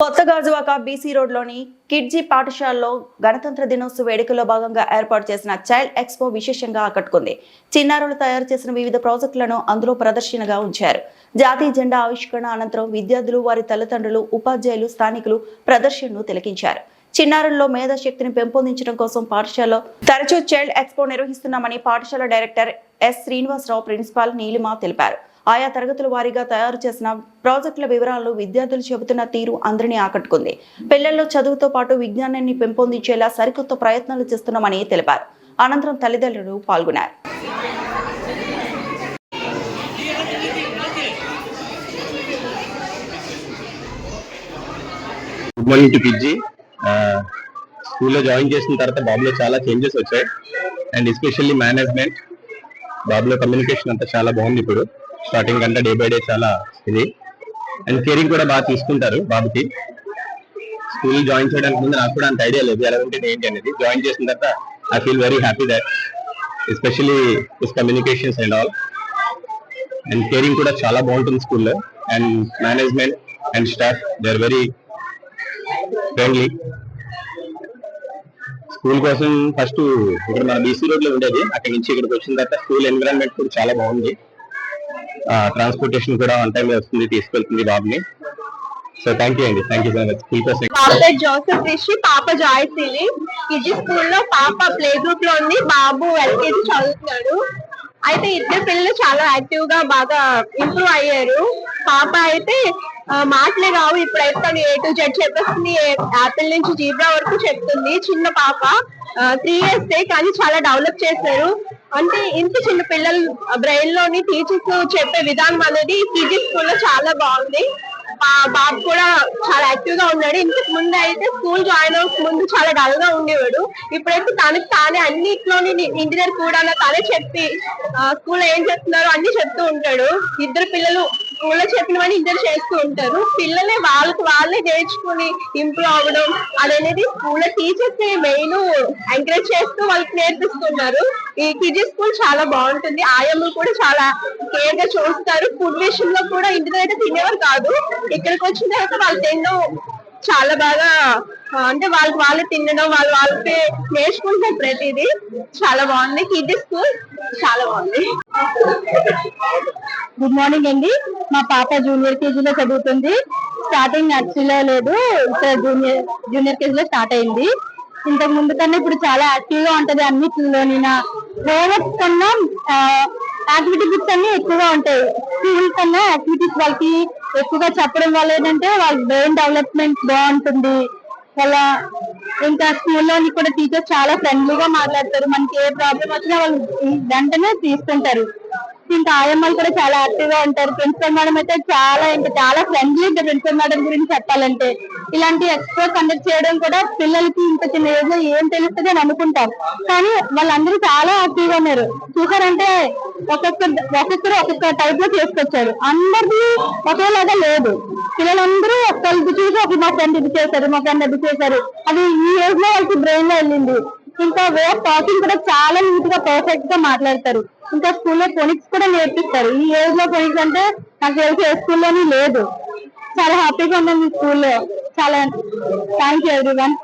కొత్త గాజువాక బీసీ రోడ్లోని కిడ్జీ పాఠశాలలో గణతంత్ర దినోత్సవ వేడుకల్లో భాగంగా ఏర్పాటు చేసిన చైల్డ్ ఎక్స్పో విశేషంగా ఆకట్టుకుంది. చిన్నారులు తయారు చేసిన వివిధ ప్రాజెక్టులను అందులో ప్రదర్శనగా ఉంచారు. జాతీయ జెండా ఆవిష్కరణ అనంతరం విద్యార్థులు, వారి తల్లిదండ్రులు, ఉపాధ్యాయులు, స్థానికులు ప్రదర్శనను తిలకించారు. చిన్నారుల్లో మేధాశక్తిని పెంపొందించడం కోసం పాఠశాలలో తరచూ చైల్డ్ ఎక్స్పో నిర్వహిస్తున్నామని పాఠశాల director S Srinivasarao, principal Neelima తెలిపారు. ఆయా తరగతుల వారీగా తయారు చేసిన ప్రాజెక్టుల వివరాలను విద్యార్థులు చెబుతున్న తీరు అందరినీ ఆకట్టుకుంది. పిల్లల్లో చదువుతో పాటు విజ్ఞానాన్ని పెంపొందించేలా సరికొత్త ప్రయత్నాలు చేస్తున్నామని తెలిపారు. అనంతరం తల్లిదండ్రులు పాల్గొన్నారు. గుడ్ మార్నింగ్ టు పిజ్జి. స్కూల్లో జాయిన్ చేసిన తర్వాత బాబులో చాలా చేంజెస్ వచ్చాయి. అండ్ ఎస్పెషల్లీ మేనేజ్మెంట్, బాబులో కమ్యూనికేషన్ అంతా చాలా బాగుంది. ఇప్పుడు స్టార్టింగ్ కంటే డే బై డే చాలా ఇది. అండ్ కేరింగ్ కూడా బాగా తీసుకుంటారు బాబుకి. స్కూల్ జాయిన్ చేయడానికి ముందు నాకు కూడా అంత ఐడియా లేదు ఎలా ఉంటుంది ఏంటి అనేది. జాయిన్ చేసిన తర్వాత I feel very happy that especially this communications and all. And caring కూడా చాలా బాగుంటుంది స్కూల్లో. And management and staff they are very friendly. School కోసం ఫస్ట్ ఇక్కడ మన బీసీ రోడ్ లో ఉండేది, అక్కడి నుంచి ఇక్కడికి వచ్చిన తర్వాత స్కూల్ ఎన్విరాన్మెంట్ కూడా చాలా బాగుంది. ట్రాన్స్పోర్టేషన్ కూడా ఆన్ టైం వస్తుంది, తీసుకెళ్తుంది బాబుని. సో థ్యాంక్ యూ అండి, thank you so much. School కోసం జోసెఫ్ రిషి, పాప జాయ్సిలి. కిడ్జీ స్కూల్లో పాప ప్లే గ్రూప్ లో ఉంది, బాబు ఎల్కేజీ చదువుతున్నాడు. అయితే ఇద్దరు పిల్లలు చాలా యాక్టివ్ గా బాగా ఇంప్రూవ్ అయ్యారు. పాప అయితే మాటలే రావు, ఇప్పుడైతే తను A to Z చెప్పేస్తుంది. యాపిల్ నుంచి జీబ్రా వరకు చెప్తుంది. చిన్న పాప 3 years కానీ చాలా డెవలప్ చేశారు. అంటే ఇంత చిన్న పిల్లల బ్రెయిన్ లోని టీచర్స్ చెప్పే విధానం అనేది కిడ్జీ స్కూల్లో చాలా బాగుంది. బాబు కూడా చాలా యాక్టివ్ గా ఉన్నాడు. ఇంతకు ముందు అయితే స్కూల్ జాయిన్ అవ్వక ముందు చాలా డల్ గా ఉండేవాడు. ఇప్పుడైతే తనకి తానే అన్నిట్లోని ఇంజనీర్ కూడా తనే చెప్పి స్కూల్లో ఏం చెప్తున్నారో అన్ని చెప్తూ ఉంటాడు. ఇద్దరు పిల్లలు స్కూల్లో చెప్పినవన్నీ ఇంజనీర్ చేస్తూ ఉంటారు. పిల్లలే వాళ్ళే నేర్చుకుని ఇంప్రూవ్ అవ్వడం అనేది స్కూల్లో టీచర్స్ మెయిన్ ఎంకరేజ్ చేస్తూ వాళ్ళకి నేర్పిస్తున్నారు. ఈ కిడ్జీ స్కూల్ చాలా బాగుంటుంది. ఆయమ్మలు కూడా చాలా కేర్ గా చూస్తారు. ఫుడ్ విషయంలో కూడా ఇంటి దగ్గర తినేవారు కాదు, ఇక్కడికి వచ్చిన తర్వాత వాళ్ళు తినడం చాలా బాగా, అంటే వాళ్ళే తినడం, వాళ్ళకి నేర్చుకుంటారు. ప్రతిదీ చాలా బాగుంది. కిడ్జీ స్కూల్ చాలా బాగుంది. గుడ్ మార్నింగ్ అండి. మా పాప జూనియర్ కేజీలో చదువుతుంది. స్టార్టింగ్ నర్సరీలో లేదు, జూనియర్ కేజీలో స్టార్ట్ అయింది. ఇంతకు ముందు కన్నా ఇప్పుడు చాలా యాక్టివ్ గా ఉంటది. అన్నిటిలోని హోంవర్క్ కన్నా యాక్టివిటీ బుక్స్ అన్ని ఎక్కువగా ఉంటాయి. స్కూల్ కన్నా యాక్టివిటీస్ వాళ్ళకి ఎక్కువగా చెప్పడం వల్ల ఏంటంటే వాళ్ళ బ్రెయిన్ డెవలప్మెంట్ బాగుంటుంది. వాళ్ళ ఇంకా స్కూల్లోని కూడా టీచర్స్ చాలా ఫ్రెండ్లీగా మాట్లాడతారు. మనకి ఏ ప్రాబ్లం వచ్చినా వాళ్ళు వెంటనే తీసుకుంటారు. ఇంకా ఆయమ్మలు కూడా చాలా యాక్టివ్ గా ఉంటారు. ప్రిన్సిపల్ మేడం అయితే చాలా ఫ్రెండ్లీ ఉంటుంది. ప్రిన్సిపల్ మేడం గురించి చెప్పాలంటే ఇలాంటి ఎక్స్పో కండక్ట్ చేయడం కూడా పిల్లలకి ఇంత చిన్న ఏజ్ లో ఏం తెలుస్తుంది అని అనుకుంటారు, కానీ వాళ్ళందరూ చాలా యాక్టివ్ గా ఉన్నారు. చూసారంటే ఒక్కొక్కరు ఒక్కొక్క టైప్ లో చేసుకొచ్చారు. అందరిది ఒకేలాగా లేదు. పిల్లలందరూ ఒక్కరికి చూసి ఒక మా ఫ్రెండ్ ఇది చేశారు, మా ఫ్రెండ్ అది చేశారు, అది ఈ ఏజ్ లో వాళ్ళకి బ్రెయిన్ లో వెళ్ళింది. ఇంకా వే ఆఫ్ టాకింగ్ కూడా చాలా నీట్ గా పర్ఫెక్ట్ గా మాట్లాడతారు. ఇంకా స్కూల్లో ఫోనిక్స్ కూడా నేర్పిస్తారు. ఈ ఏజ్ లో ఫోనిక్స్ అంటే నాకు తెలిసి ఏ స్కూల్లోని లేదు. చాలా హ్యాపీగా ఉన్నాను ఈ స్కూల్లో. చాలా థ్యాంక్ యూ ఎవ్రీవన్.